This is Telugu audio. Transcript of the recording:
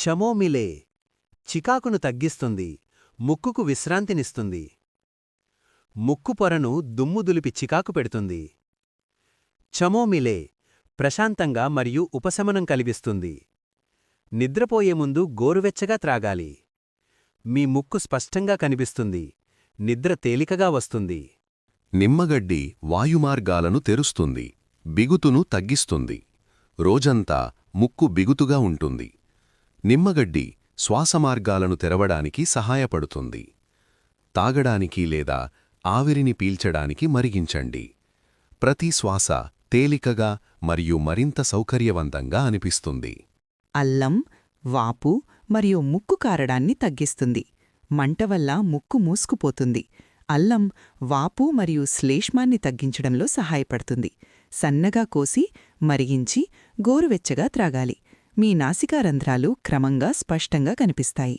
చమోమిలే చికాకును తగ్గిస్తుంది, ముక్కుకు విశ్రాంతినిస్తుంది. ముక్కు పొరను దుమ్ము దులిపి చికాకు పెడుతుంది. చమోమిలే ప్రశాంతంగా మరియు ఉపశమనం కలిగిస్తుంది. నిద్రపోయే ముందు గోరువెచ్చగా త్రాగాలి. మీ ముక్కు స్పష్టంగా కనిపిస్తుంది, నిద్ర తేలికగా వస్తుంది. నిమ్మగడ్డి వాయుమార్గాలను తెరుస్తుంది, బిగుతును తగ్గిస్తుంది. రోజంతా ముక్కు బిగుతుగా ఉంటుంది. నిమ్మగడ్డి శ్వాసమార్గాలను తెరవడానికి సహాయపడుతుంది. తాగడానికి లేదా ఆవిరిని పీల్చడానికి మరిగించండి. ప్రతి శ్వాస తేలికగా మరియు మరింత సౌకర్యవంతంగా అనిపిస్తుంది. అల్లం వాపు మరియు ముక్కు కారడాన్ని తగ్గిస్తుంది. మంట వల్ల ముక్కు మూసుకుపోతుంది. అల్లం వాపు మరియు శ్లేష్మాన్ని తగ్గించడంలో సహాయపడుతుంది. సన్నగా కోసి మరిగించి గోరువెచ్చగా త్రాగాలి. మీ నాసికారంధ్రాలు క్రమంగా స్పష్టంగా కనిపిస్తాయి.